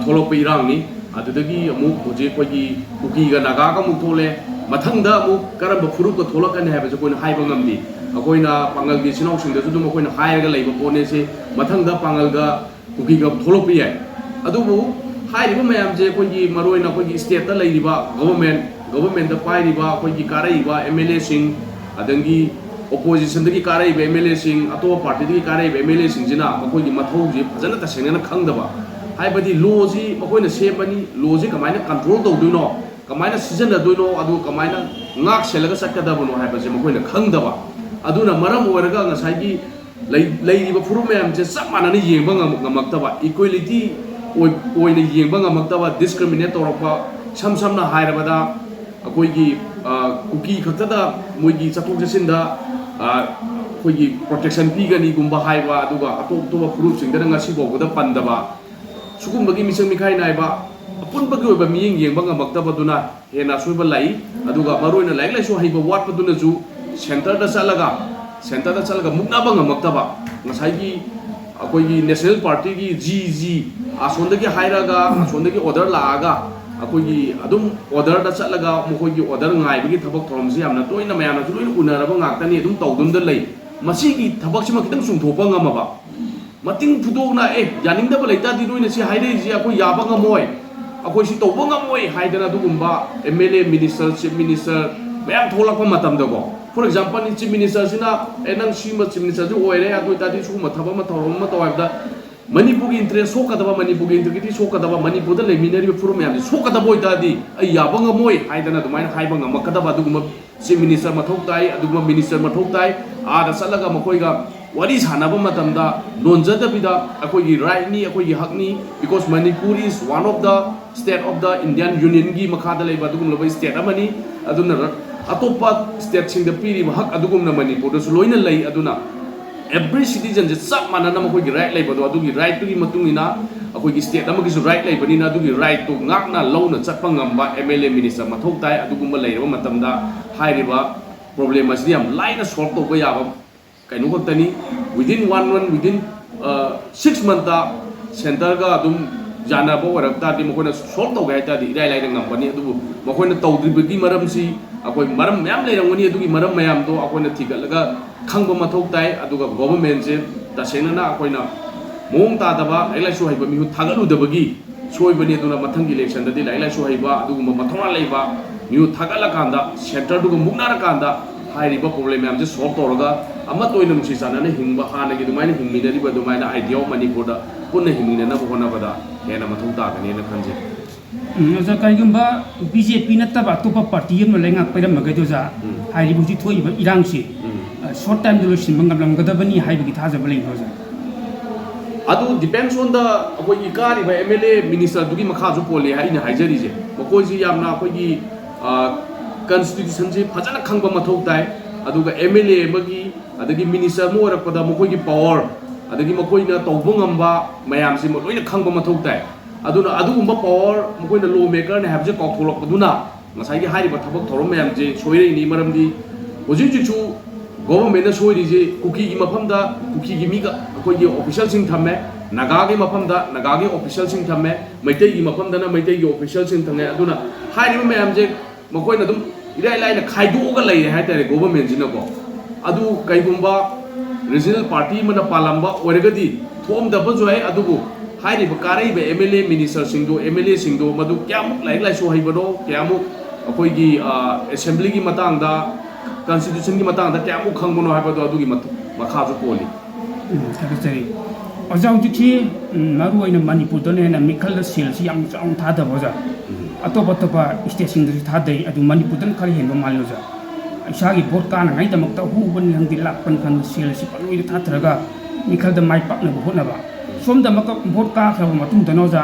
tholok irang ni adudagi amu hujik koi kuki ga naga ga mu thole mathangda amu karamba furup ga tholakani haiba je koina haiba ngamdi akoina pangal gi sinau sing da su dum koina hairaga leiba pone se mathangda pangal ga kuki ga tholok pi yai adubu hairiba mayam je koi maroina koi state da leiriba government da pairiba koi karaiba MLA sing अदंगी opposition दगी काराई MLA सिंह अतोप party दगी काराई MLA सिंह जिना मखोगी मथौजी फजन तसेंगना खंगदबा हाइबदी लोजी मखोइना सेमनी लोजी कमाइना कंट्रोल तौदुनो कमाइना सिजनदुनो अदु कमाइना ngak selaga sakadabuno हाइबजे मखोइना खंगदबा अदुना मरम ओरगा ngसाइगी लेइबा फुरु मैम जे सब मानना येंबा ngमक्तबा equality ओइना येंबा ngमक्तबा discriminate तौरपा समसमना हाइरबदा अकोइगी cookie खतदा मोइगी चथोक Jacinda अकोइगी protection पीगनी गुंबा हाइबा अदुगा अतोप तोबा फुरुप सिंगदा ngasi बोगदा पंदबा सुगुंबगी मिसंग मिखाइ नाइबा अपुनबगी ओइबा मियेंग येंबा ngमक्तबा दुना हेना सुइबा लाई अदुगा मरोइना लाइक लाइसु हाइबा वाटपा दुना जु सेंटर दा चलगा मुक्नाबा ngमक्तबा ngसाइगी अकोइगी नेशनल पार्टी की जी आसोंदगी हाइरागा आसोंदगी ऑर्डर लागा अकोइगी अदुम ऑर्डर दा चलगा मखोइगी order ngaibagi thabak thoromsi amna toina mayana ju loina unaraba ngaktani adum tawdum da lei masigi thabak sima kitang sungthopa ngamaba mating phudona yaningda ba leita di loina si haire ji akoi yaba ngamoi akoi si tawba ngamoi haidana dugumba MLA minister chief minister mayam tholakpa matam da go for example ni chief minister sina enang sima chief minister ju oire adoi tadi su ma thaba ma thorom ma tawabda Manipur interest सोकदबा Manipur integrity सोकदबा मणिपुर द लेमिनरी फुरु मैम सोकदबा ओइदादी अ याबंग मोय हाइदना दुमाइन हाइबंग मकदबा दुगुम चीफ मिनिस्टर मथौक ताई अदुगुम मिनिस्टर मथौक ताई आदा चलगा मखोइगा वरी सानबा मतमदा नोनजदबिदा अखोइगी राइट नि अखोइगी हक नि because Manipur is one of the state of the Indian union गी मखादा लेबा दुगुम लबा स्टेट अमनी अदुना अतोपा स्टेट सिंग द पीरी हक अदुगुम न मणिपुर दसु लोइना लई अदुना every citizen je सब मानना मखोइगी राइट लेबदो अदुगी राइट तुगी मतुंगिना अखोइगी स्टेट अमगिसु राइट लेबनिना अदुगी राइट तो ngakna लौना चटपा ngamba MLA minister मथौक ताई अदुगुम लेरबा मतमदा हाइरिबा प्रॉब्लम असि याम लाइना सॉल्व तोबा याबा कैनो खतनी within 1 month within 6 month ता सेंटर का अदुम जानबो वरकता दि मखोना सॉल्व तोगा हाइतादि इराइ लाइना ngambani अदुबु मखोना तौद्रिबगी मरमसी अखोइ मरम मयाम लेरंगनी अदुगी मरम मयाम दो अखोइना थिगलगा खंगबा मथौक ताई अदुगा गवर्नमेंट से तसेंगना अखोइना मोंग तादबा लाइलाइसु हाइबा मिहु थागलुदबगी सोइबनी अदुना मथंगी इलेक्शन ददि लाइलाइसु हाइबा अदुगुम मथौना लेबा मिहु थागला कांदा सेंटर दुगु मुगनारा कांदा हाइरिबा प्रॉब्लम याम जे सॉल्व तौरगा अमा तोइना मुसी सानाने हिंगबा हानगी दुमाइना हिंगमिनरिबा दुमाइना आइडिया मणिपुर दा पुन्ना हिंगमिनना होनाबदा हेना मथौ तागनेना खंजे जा काइगुम्बा बीजेपी नत्तबा अतोपा पार्टी अम लेंगा पैरमगै दोजा हाइरिबु जि थोइबा इरांगसि शॉर्ट टाइम दलो सिनबंग गमलंगदबनी हाइबगी थाजब लेबोजा अदु डिपेंड्स ऑन द अखोइगी कारिबा MLA मिनिस्टर दुगी मखाजु पोले हाइना हाइजरिजे मखोइजी यामना अखोइगी कॉन्स्टिट्यूशन से फजना खंगबा मथौ ताई अदुगा MLA मगी अदगी मिनिस्टर मो रपदा मखोइगी पावर अदगी मखोइना तौबो ngamba मयाम से लोइना खंगबा मथौ ताई अदुना अदुगुम्बा पावर मखोइना लॉ मेकर ने हाबजे कॉथोलकदुना ngसाइगी हारिबा थबक थोरम मयाम जे सोइरेनी मरमदी होजिजिचु गवर्नमेंट ने सोइरिजे कुकी की मफमदा कुकी की मीगा अखोइगी ऑफिशियल सिंग थमे नागा के मफमदा नागा के ऑफिशियल सिंग थमे मैतै की मफमदा मैतै की ऑफिशियल सिंग थमे अदुना हारिबा मयाम जे मखोइना दुम इराइ लाइना खाइदोगा लैरे हाइतारे गवर्नमेंट जिनको अदु कैगुम्बा रीजनल पार्टी मना पालंबा ओरगदी ꯊꯣꯛꯑꯝꯗꯕꯁꯨ ꯌꯥꯏ ꯑꯗꯨꯕꯨ ꯍꯥꯏꯔꯤꯕ ꯀꯥꯔꯛꯏꯕ MLA ꯃꯤꯅꯤꯁꯇꯔꯁꯤꯡꯗꯣ MLAꯁꯤꯡꯗꯣ ꯃꯗꯨ ꯀꯌꯥꯃꯨꯛ ꯂꯥꯏꯔꯤꯛ ꯂꯥꯏꯁꯨ ꯍꯩꯕꯅꯣ ꯀꯌꯥꯃꯨꯛ ꯑꯩꯈꯣꯏꯒꯤ ꯑꯦꯁꯦꯝꯕ꯭ꯂꯤꯒꯤ ꯃꯇꯥꯡꯗ ꯀꯟꯁꯇꯤꯇ꯭ꯌꯨꯁꯟꯒꯤ ꯃꯇꯥꯡꯗ ꯀꯌꯥꯃꯨꯛ ꯈꯪꯕꯅꯣ ꯍꯥꯏꯕꯗꯣ ꯑꯗꯨꯒꯤ ꯃꯈꯥꯁꯨ ꯄꯣꯜꯂꯤ ꯊꯥꯒꯠꯆꯔꯤ ꯑꯣꯖꯥ ꯍꯧꯖꯤꯛꯁꯤ ꯃꯔꯨꯑꯣꯏꯅ ꯃꯅꯤꯄꯨꯔꯗꯅ ꯍꯦꯟꯅ ꯃꯤꯈꯜꯗ ꯁꯦꯜꯁꯤ ꯌꯥꯝ ꯆꯥꯎꯅ ꯊꯥꯗꯕ ꯑꯣꯖꯥ ꯑꯇꯣꯞꯄ ꯁ꯭ꯇꯦꯠꯁꯤꯡꯗꯁꯨ ꯊꯥꯗꯩ ꯑꯗꯨ ꯃꯅꯤꯄꯨꯔꯗꯅ ꯈꯔ ꯍꯦꯟꯕ ꯃꯥꯜꯂꯤ ꯑꯣꯖꯥ ꯏꯁꯥꯒꯤ ꯚꯣꯠ ꯀꯥꯅꯉꯥꯏꯗꯃꯛꯇ ꯍꯨꯕꯅꯤ ꯈꯪꯗꯦ ꯂꯥꯛꯄꯅꯤ ꯈꯪꯗꯦ ꯁꯦꯜꯁꯤ ꯄꯪꯂꯣꯏꯗ ꯊꯥꯊꯔꯒ ꯃꯤꯈꯜꯗ ꯃꯥꯏ ꯄꯥꯛꯅꯕ ꯍꯣꯠꯅꯕ ꯁꯣꯝꯗ ꯑꯃꯨꯛꯀ ꯚꯣꯠ ꯀꯥꯈ꯭ꯔꯕ ꯃꯇꯨꯡꯗꯅ ꯑꯣꯖꯥ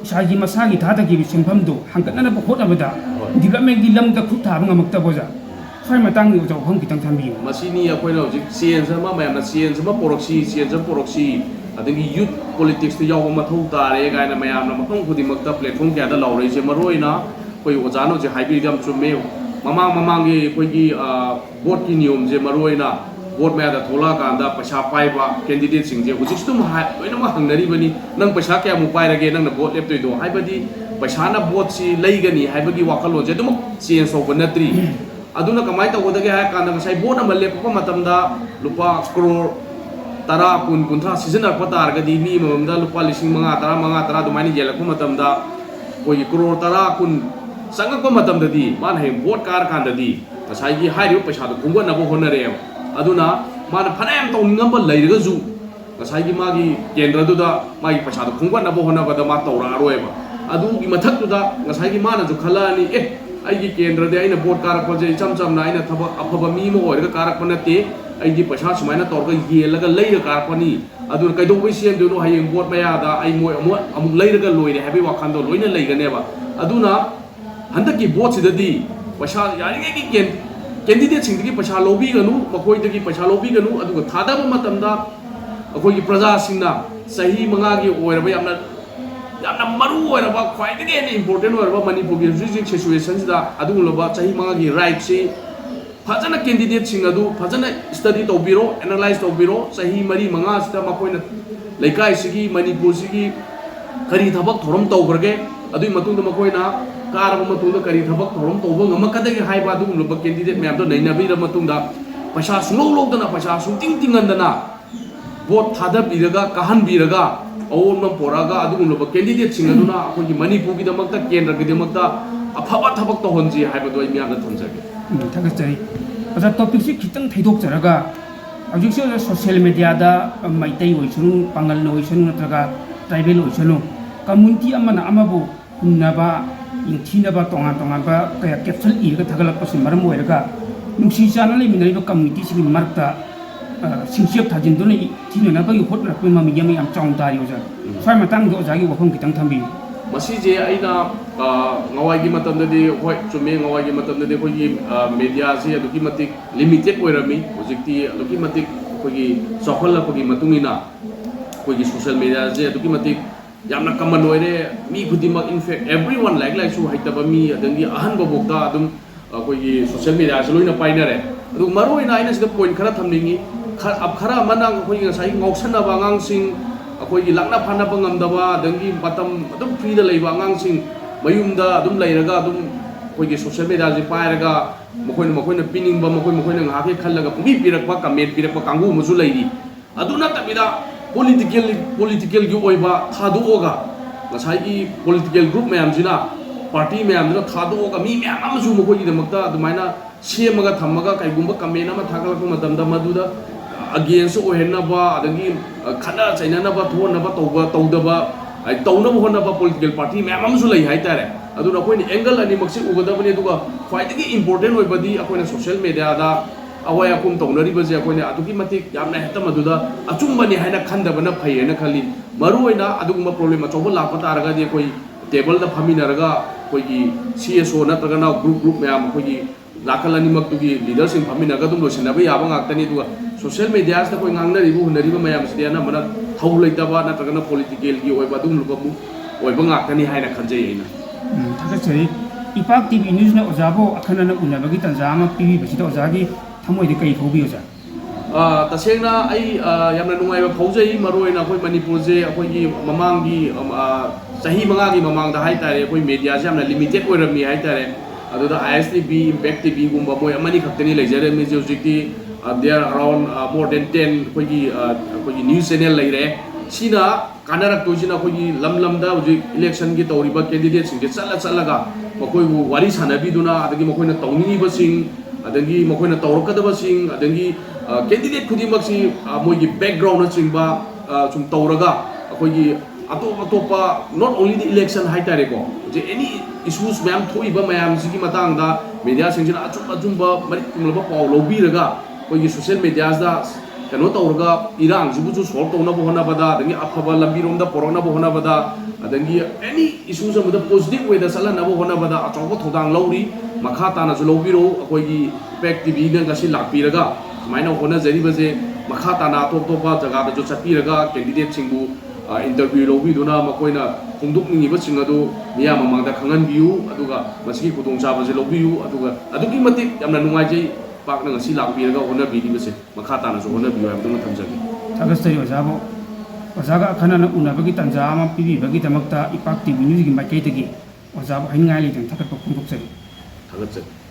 ꯏꯁꯥꯒꯤ ꯃꯁꯥꯒꯤ ꯊꯥꯗꯈꯤꯕ ꯁꯦꯟꯐꯝꯗꯨ ꯍꯪꯒꯠꯅꯅꯕ ꯍꯣꯠꯅꯕꯗ ꯗꯤꯕꯂꯞꯃꯦꯟꯒꯤ ꯂꯝꯗ ꯈꯨꯠ ꯊꯥꯕ ꯉꯝꯃꯛꯇꯕ ꯑꯣꯖꯥ ꯁ꯭ꯋꯥꯏ ꯃꯇꯥꯡꯗ ꯑꯣꯖꯥ ꯋꯥꯐꯝ ꯈꯤꯇꯪ ꯊꯝꯕꯤꯌꯨ ꯃꯁꯤꯅꯤ ꯑꯩꯈꯣꯏꯅ ꯍꯧꯖꯤꯛ ꯆꯦꯟꯖ ꯑꯃ ꯃꯌꯥꯝꯅ ꯆꯦꯟꯖ ꯑꯃ ꯄꯣꯔꯛꯁꯤ ꯑꯗꯒꯤ ꯌꯨꯠ ꯄꯣꯂꯤꯇꯤꯛꯁꯇ ꯌꯥꯎꯕ ꯃꯊꯧ ꯇꯥꯔꯦ ꯀꯥꯏꯅ ꯃꯌꯥꯝꯅ ꯃꯐꯝ ꯈꯨꯗꯤꯡꯃꯛꯇ ꯄ꯭ꯂꯦꯠꯐꯣꯝ ꯀꯌꯥꯗ ꯂꯥꯎꯔꯛꯏꯁꯦ ꯃꯔꯨꯑꯣꯏꯅ ꯑꯩꯈꯣꯏ ꯑꯣꯖꯥꯅ ꯍꯧꯖꯤꯛ ꯍꯥꯏꯕꯤꯔꯤꯗꯣ ꯌꯥꯝ ꯆꯨꯝꯃꯦ ꯃꯃꯥꯡꯒꯤ ꯑꯩꯈꯣꯏꯒꯤ ꯚꯣꯠꯀꯤ ꯅꯤꯌꯣꯝꯁꯦ ꯃꯔꯨꯑꯣꯏꯅ ꯚꯣꯠ ꯃꯌꯥꯗ ꯊꯣꯛꯂꯛꯑꯀꯥꯟꯗ ꯄꯩꯁꯥ ꯄꯥꯏꯕ ꯀꯦꯟꯗꯤꯗꯦꯠꯁꯤꯡꯁꯦ ꯍꯧꯖꯤꯛꯁꯨ ꯑꯗꯨꯝ ꯂꯣꯏꯅꯃꯛ ꯍꯪꯅꯔꯤꯕꯅꯤ ꯅꯪ ꯄꯩꯁꯥ ꯀꯌꯥꯃꯨꯛ ꯄꯥꯏꯔꯒꯦ ꯅꯪꯅ ꯚꯣꯠ ꯂꯦꯞꯇꯣꯏꯗോ ꯍꯥꯏꯕꯗꯤ ꯄꯩꯁꯥꯅ ꯚꯣꯠꯁꯤ ꯂꯩꯒꯅꯤ ꯍꯥꯏꯕꯒꯤ ꯋꯥꯈꯜꯂꯣꯟꯁꯦ ꯑꯗꯨꯃꯛ ꯆꯦꯟꯖ ꯇꯧꯕ ꯅꯠꯇ꯭ꯔꯤ ꯑꯗꯨꯅ ꯀꯃꯥꯏꯅ ꯇꯧꯒꯗꯒꯦ ꯍꯥꯏꯔ ꯀꯥꯟꯗ ꯉꯁꯥꯏ ꯚꯣꯠ ꯑꯃ ꯂꯦꯞꯄꯛꯄ ꯃꯇꯝꯗ ꯂꯨꯄꯥ ꯀ꯭ꯔꯣꯔ 10, 20, 30 ꯁꯤꯖꯤꯟꯅꯔꯛꯄ ꯇꯥꯔꯒꯗꯤ ꯃꯤ ꯑꯃꯃꯝꯗ ꯂꯨꯄꯥ 5,000, 10,000, ꯑꯗꯨꯃꯥꯏꯅ ꯌꯦꯜꯂꯛꯄ ꯃꯇꯝꯗ ꯑꯩꯈꯣꯏꯒꯤ ꯀ꯭ꯔꯣꯔ 10, 20 ꯆꯪꯉꯛꯄ ꯃꯇꯝꯗꯗꯤ ꯃꯥꯅ ꯍꯌꯦꯡ ꯚꯣꯠ ꯀꯥꯔꯀꯥꯟꯗꯗꯤ ꯉꯁꯥꯏꯒꯤ ꯍꯥꯏꯔꯤꯕ ꯄꯩꯁꯥꯗꯣ ꯈꯨꯝꯒꯠꯅꯕ ꯍꯣꯠꯅꯔꯛꯑꯦꯕ ꯑꯗꯨꯅ ꯃꯥꯅ ꯐꯅꯌꯥꯝ ꯇꯧꯅꯤꯡꯉꯝꯕ ꯂꯩꯔꯒꯁꯨ ꯉꯁꯥꯏꯒꯤ ꯃꯥꯒꯤ ꯀꯦꯟꯗ꯭ꯔꯗꯨꯗ ꯃꯥꯒꯤ ꯄꯩꯁꯥꯗꯣ ꯈꯨꯝꯒꯠꯅꯕ ꯍꯣꯠꯅꯕꯗ ꯃꯥ ꯇꯧꯔꯛꯑꯔꯣꯏꯕ ꯑꯗꯨꯒꯤ ꯃꯊꯛꯇꯨꯗ ꯉꯁꯥꯏꯒꯤ ꯃꯥꯅꯁꯨ ꯈꯜꯂꯛꯑꯅꯤ ꯑꯩꯒꯤ ꯀꯦꯟꯗ꯭ꯔꯗꯤ ꯑꯩꯅ ꯚꯣꯠ ꯀꯥꯔꯛꯄꯁꯦ ꯏꯆꯝ ꯆꯝꯅ ꯑꯩꯅ ꯊꯕꯛ ꯑꯐꯕ ꯃꯤ ꯑꯃ ꯑꯣꯏꯔꯒ ꯀꯥꯔꯛꯄ ꯅꯠꯇꯦ ꯑꯩꯗꯤ ꯄꯩꯁꯥ ꯁꯨꯃꯥꯏꯅ ꯇꯧꯔꯒ ꯌꯦꯜꯂꯒ ꯂꯩꯔ ꯀꯥꯔꯛꯄꯅꯤ ꯑꯗꯨꯅ ꯀꯩꯗꯧꯕꯩ ꯁꯦꯝꯗꯣꯏꯅꯣ ꯍꯌꯦꯡ ꯚꯣꯠ ꯃꯌꯥꯗ ꯑꯩ ꯑꯃꯨꯛ ꯂꯩꯔꯒ ꯂꯣꯏꯔꯦ ꯍꯥꯏꯕꯒꯤ ꯋꯥꯈꯜꯗꯣ ꯂꯣꯏꯅ ꯂꯩꯒꯅꯦꯕ ꯑꯗꯨꯅ ꯍꯟꯗꯛꯀꯤ ꯚꯣꯠꯁꯤꯗꯗꯤ ꯄꯩꯁꯥ ꯌꯥꯔꯤꯉꯩꯒꯤ ꯀꯦꯟꯗꯤꯗꯦꯠꯁꯤꯡꯗꯒꯤ ꯄꯩꯁꯥ ꯂꯧꯕꯤꯒꯅꯨ ꯃꯈꯣꯏꯗꯒꯤ ꯄꯩꯁꯥ ꯂꯧꯕꯤꯒꯅꯨ ꯑꯗꯨꯒ ꯊꯥꯗꯕ ꯃꯇꯝꯗ ꯑꯩꯈꯣꯏꯒꯤ ꯄ꯭ꯔꯖꯥꯁꯤꯡꯅ ꯆꯍꯤ 5ꯒꯤ ꯑꯣꯏꯔꯕ ꯌꯥꯝꯅ ꯃꯔꯨ ꯑꯣꯏꯔꯕ ꯈ꯭ꯋꯥꯏꯗꯒꯤ ꯍꯦꯟꯅ ꯏꯝꯄꯣꯔꯇꯦꯟ ꯑꯣꯏꯔꯕ ꯃꯅꯤꯄꯨꯔꯒꯤ ꯍꯧꯖꯤꯛ सिचुएसꯟꯁꯤꯗ ꯑꯗꯨꯒꯨꯝꯂꯕ चही 5ꯒꯤ राइट्सꯤ फजन कैंडिडेटसिंग अदु फजन स्टडी तौबिरो एनालाइज तौबिरो चही 4-5 सिदा मखोइना लेकाइसिगी मणिपुरसिगी करी थबक थोरम तौग्रगे अदुई मतुंग मखोइना कारब मतुंग करी थबक थोरम तौब ngमकदगे हाइबा अदुगुलबा कैंडिडेट मैम तो नैनाबिर मतुंगा पैसा सुंगौ लौदना पैसा सुंतिंग तिंगंदना वोट थादबिरगा कहनबिरगा अवोम पोरागा अदुगुलबा कैंडिडेट सिंग अदुना अखोगी मणिपुरगी दमकता केंद्रगी दमकता अफबा थबक तौहनजी हाइबदो आई म्यामना थमजगे थागतरी अजा टॉपिक से खितंग थैदोकजरगा हजिक से सोशल मीडिया दा मैतै ओइसनु पांगल ओइसनु नत्रगा ट्राइबल ओइसनु कम्युनिटी अमना अमबु हुन्नबा इंथिनबा तोंगा तोंगाबा कया कैप्सूल इरगा थगलपसि मरम ओइरगा नुसी चाना लेमिनरिबा कम्युनिटी सिगि मार्कता सिंसेप थाजिनदुने थिननाबगी होटरपे ममि यम याम चाउन तारि ओजा स्वाय मतंग दो जागी वफम खितंग थंबि मसीजे अइना ngawai matandadi hoi chume ngawai matandadi khoi media se aduki matik limited oirami hojikti aduki matik khoi sokhol lapagi matungina khoi social media je aduki matik yamna common oire mi khudimak in fact everyone like su haitaba mi adangi ahan babokta adum khoi social media se loina painare adu maroina aina sida point khara thamningi khara manang khoi ngasai ngauksana bangang sing अखोई लाना फाना पंगमदबा दंगी मतम अदुम free दा लेबा अंगांसिंग मयुमदा अदुम लेरगा अदुम अखोई social media जे पायरगा मखोइना पिनिंगबा मखोइना ngaके खल्लगा पुबी पिरकबा कमेंट पिरकबा कांगु मुजु लेरी अदुना तबिदा पॉलिटिकल की ओइबा थादोगा ngसाइगी पॉलिटिकल ग्रुप मैमजिना पार्टी मैमजिना थादोगा मी मैम अमजु मखोइगी दमकता अदुमाइना सेमगा थमगा काइगुंबा कमेंट अमा थागलकु मतमदा मदुदा against ohenaba adagi khana chainanaba thonaba tawdaba tawnaba honaba political party ma'am amsu lai haitare aduna koini angle ani maksi ugadabani aduga khwaidagi important oibadi akoina social media da awai akum tawnari baje akoina adugi matik yamna hetam aduda achumbani haina khandabana phayena khali maruoina aduguma problem achoba lakpa taraga de koi table da phaminaraga koigi CSO natragana group ma'am koigi नाकल अनिमक्तुगी लीडरसिंग फमिनागा दुम लोसिनाबा याबा ngakतनी दुगा social media स कोइ ngangnaribu hunariba mayam sidiana mana thau leitaba natragana political gi oiba dum lubamu oiba ngaktani haina khanjai aina थागतरी इपाक TV news ना ओजाबो अखनना उनबगी तंजामा PV बसिदा ओजागी थमोइदे कई Phoebe ओजा तसेंगना आई यामना नुंगाइबा फौजै मरोइना कोइ मणिपुर जे अखोइगी ममांगी चही 5 गी ममांगदा हाइतारे कोइ मीडिया से यामना लिमिटेड ओइरमी हाइतारे अदुदा ISTV Impact TV गुम्बा मोय अमनी खक्तनी लेजरे मे जे हुजिकती देयर अराउंड मोर देन 10 कोइगी न्यूज चैनल लेरे सिना कानरक्तोइसिना अखोगी लम लमदा हुजिक इलेक्शन की तौरिबा कैंडिडेट सिंगे चलगा मखोइबु वारी सानबीदुना अदगी मखोइना तौनिंगिबसिंग अदगी मखोइना तौरकदबसिंग अदगी कैंडिडेट खुदिमक्सी मोइगी बैकग्राउंड चिंबा सुम तौरगा अखोगी अतोप अतोपा नॉट ओनली द इलेक्शन हाइतारेको जे एनी इश्यूज मैम थोइबा मैम सिगी मतंगदा मीडिया सिंजना अचुंबा मरि कुमलबा पाउ लौबीरगा अखोगी सोशल मीडियादा कनो तौरगा इरांग जिबुजु सॉल्व तौनबो होनाबदा अदगी अफबा लंबीरोमदा पोरनबो होनाबदा अदगी एनी इश्यूज अमदा पॉजिटिव वेदा सलनबो होनाबदा अचौबो थौदांग लौरी मखा तानाजु लौबीरो अखोगी पैक टीवी ने गसी लापीरगा सुमाइना होनाजरीबजे मखा ताना तोप तोपा जगह जो चपीरगा कैंडिडेट सिंगबु इंटरव्यू लौबीदुना मकोइना फोंदोकनिंगिबसिंग अदु मिया ममांगदा खंगनबियु अदुगा मसिगी खुदोंचाबजे लौबीयु अदुगा अदुगी मतिक यामना नुंगाइजै पाकना ngasi लापीरगा होनाबीदिबसे मखा तानाजु होनाबियु हाबदुना थमजगे थागस्तरी ओजाबो ओजागा अखनन उनाबगी तंजा अमा पिबिबगी दमक्ता इपाक टीवी न्यूज़ की माइकैदगी ओजाबो हाइनगाइ लेदं थागतपा फोंदोकजरी थागतजगे